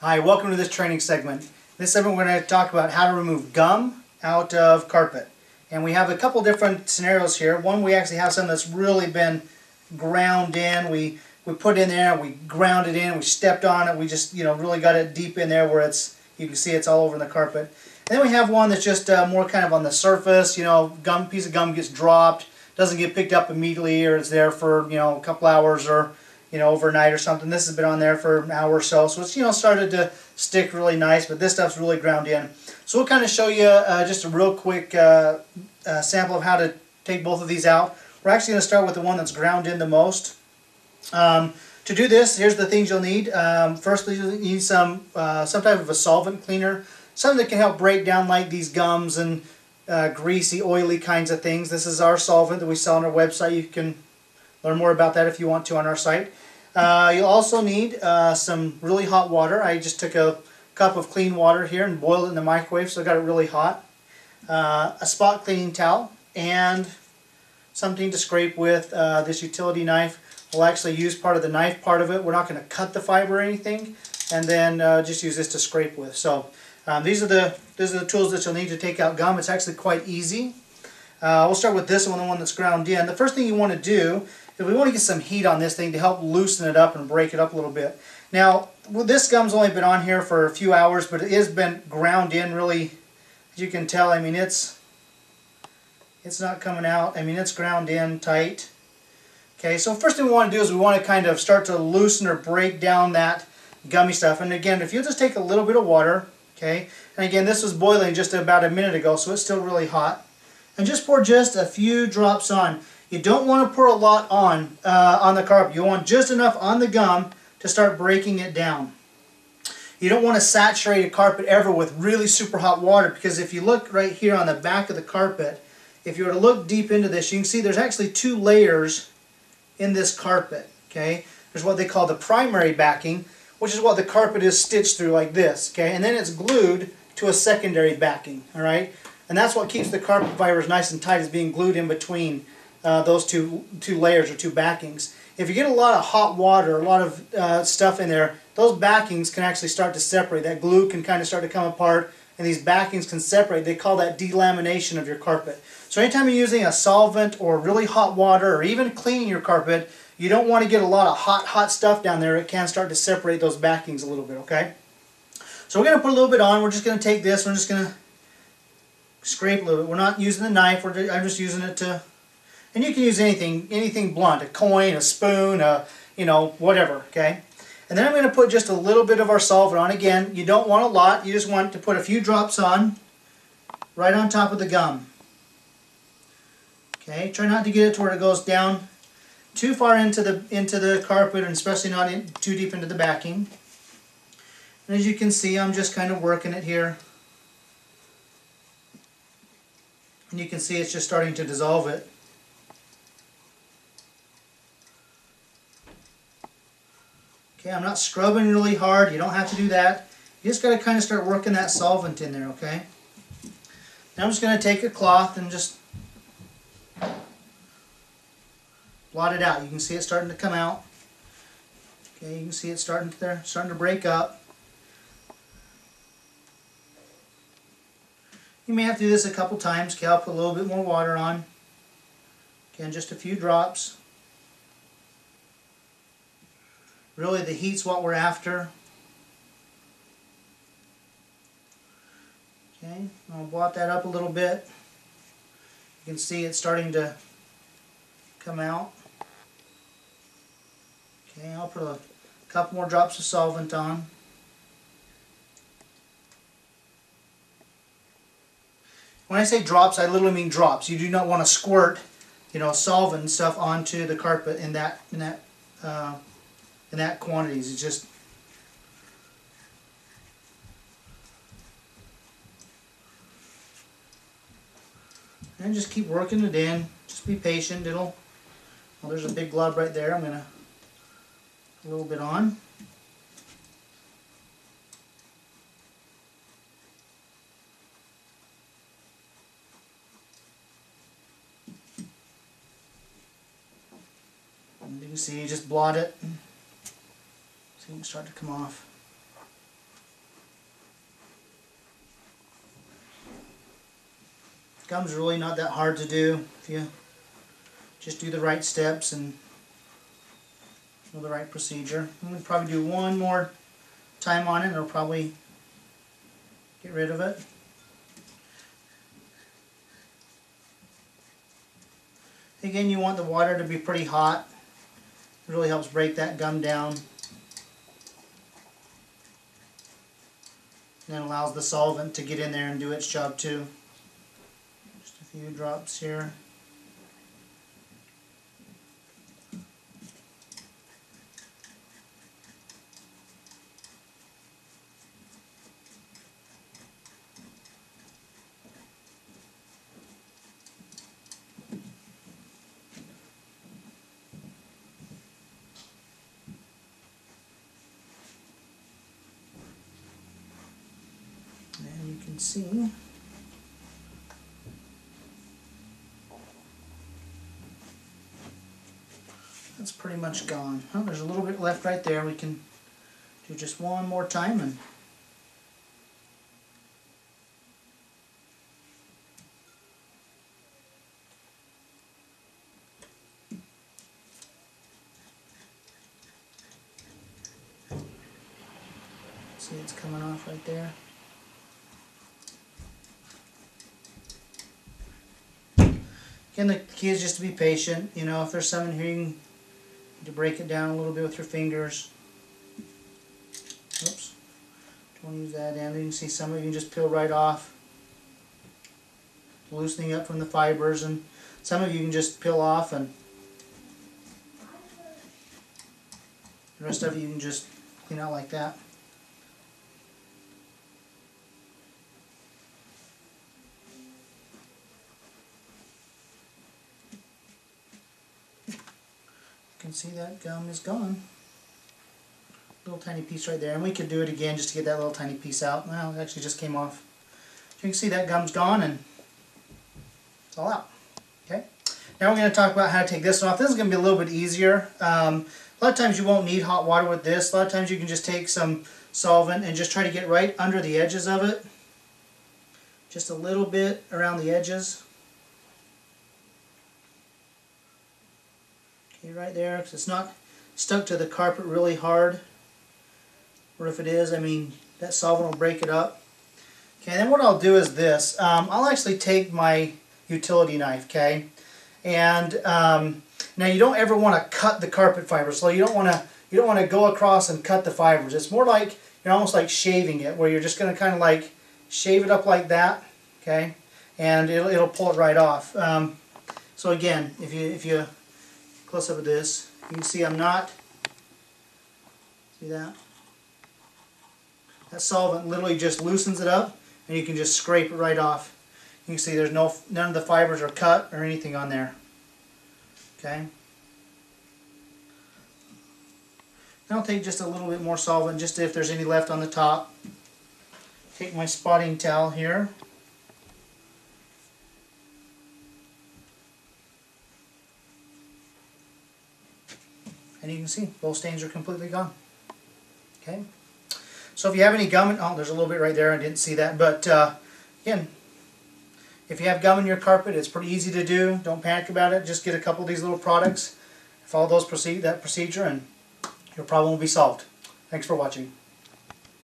Hi, welcome to this training segment. In this segment we're going to talk about how to remove gum out of carpet. And we have a couple different scenarios here. One, we actually have something that's really been ground in. We put it in there, we ground it in, we stepped on it, we just really got it deep in there where you can see it's all over in the carpet. And then we have one that's just more kind of on the surface, piece of gum gets dropped, doesn't get picked up immediately, or it's there for a couple hours or overnight or something. This has been on there for an hour or so, so it's started to stick really nice, but this stuff's really ground in. So we'll kind of show you just a real quick sample of how to take both of these out. We're actually going to start with the one that's ground in the most. To do this, here's the things you'll need. Firstly, you'll need some type of a solvent cleaner, something that can help break down like these gums and greasy, oily kinds of things. This is our solvent that we sell on our website. You can learn more about that if you want to on our site. You'll also need some really hot water. I just took a cup of clean water here and boiled it in the microwave, so I got it really hot. A spot cleaning towel and something to scrape with. This utility knife. We'll actually use part of the knife part of it. We're not going to cut the fiber or anything, and then just use this to scrape with. So these are the tools that you'll need to take out gum. It's actually quite easy. We'll start with this one, the one that's ground in. The first thing you want to do is we want to get some heat on this thing to help loosen it up and break it up a little bit. Now, this gum's only been on here for a few hours, but it has been ground in really, as you can tell. I mean, it's not coming out. I mean, it's ground in tight. Okay, so first thing we want to do is we want to kind of start to loosen or break down that gummy stuff. And again, if you just take a little bit of water, okay, and again, this was boiling just about a minute ago, so it's still really hot. And just pour just a few drops on. You don't want to pour a lot on the carpet. You want just enough on the gum to start breaking it down. You don't want to saturate a carpet ever with really super hot water, because if you look right here on the back of the carpet, if you were to look deep into this, you can see there's actually two layers in this carpet. Okay, there's what they call the primary backing, which is what the carpet is stitched through like this. Okay, and then it's glued to a secondary backing. All right, and that's what keeps the carpet fibers nice and tight, is being glued in between those two layers or two backings. If you get a lot of hot water, a lot of stuff in there, those backings can actually start to separate. That glue can kind of start to come apart, and these backings can separate. They call that delamination of your carpet. So anytime you're using a solvent or really hot water or even cleaning your carpet, you don't want to get a lot of hot stuff down there. It can start to separate those backings a little bit, okay? So we're going to put a little bit on. We're just going to take this. We're just going to scrape a little bit. We're not using the knife. I'm just using it to... And you can use anything blunt, a coin, a spoon, whatever, okay? And then I'm going to put just a little bit of our solvent on. Again, you don't want a lot. You just want to put a few drops on, right on top of the gum. Okay, try not to get it to where it goes down too far into the carpet, and especially not too deep into the backing. And as you can see, I'm just kind of working it here. And you can see it's just starting to dissolve it. Okay, I'm not scrubbing really hard. You don't have to do that. You just got to kind of start working that solvent in there, okay? Now I'm just going to take a cloth and just blot it out. You can see it starting to come out. Okay, you can see it starting to break up. You may have to do this a couple times. Okay, I'll put a little bit more water on. Again, just a few drops. Really, the heat's what we're after. Okay, I'll blot that up a little bit. You can see it's starting to come out. Okay, I'll put a couple more drops of solvent on. When I say drops, I literally mean drops. You do not want to squirt, solvent and stuff onto the carpet in that quantities. It's just and just keep working it in. Just be patient. Well, there's a big glob right there. I'm gonna put a little bit on. And you can see, you just blot it. See, it can start to come off. Gum's really not that hard to do if you just do the right steps and know the right procedure. I'm going to probably do one more time on it and it'll probably get rid of it. Again, you want the water to be pretty hot. It really helps break that gum down. And then allows the solvent to get in there and do its job too. Just a few drops here. And you can see that's pretty much gone. Oh, there's a little bit left right there. We can do just one more time and see it's coming off right there. Again, the key is just to be patient. You know, if there's some in here, you can to break it down a little bit with your fingers. Oops. Don't want to use that end. You can see some of you can just peel right off, loosening up from the fibers, and some of you can just peel off, and the rest of it you can just clean out like that. You can see that gum is gone. Little tiny piece right there, and we could do it again just to get that little tiny piece out. Well, it actually just came off. So you can see that gum's gone and it's all out. Okay. Now we're going to talk about how to take this one off. This is going to be a little bit easier. A lot of times you won't need hot water with this. A lot of times you can just take some solvent and just try to get right under the edges of it. Just a little bit around the edges. Okay, right there, because it's not stuck to the carpet really hard. Or if it is, I mean, that solvent will break it up. Okay, then what I'll do is this. I'll actually take my utility knife, okay? And now you don't ever want to cut the carpet fibers, so you don't want to go across and cut the fibers. It's more like you're almost like shaving it, where you're just going to kind of like shave it up like that, okay? And it'll pull it right off. So again, if you close up with this, you can see I'm not. See that? That solvent literally just loosens it up, and you can just scrape it right off. You can see there's none of the fibers are cut or anything on there. Okay. Now I'll take just a little bit more solvent, just if there's any left on the top. Take my spotting towel here. And you can see both stains are completely gone. Okay. So if you have any gum, oh, there's a little bit right there, I didn't see that, but again, if you have gum in your carpet, it's pretty easy to do. Don't panic about it. Just get a couple of these little products, follow that procedure, and your problem will be solved. Thanks for watching.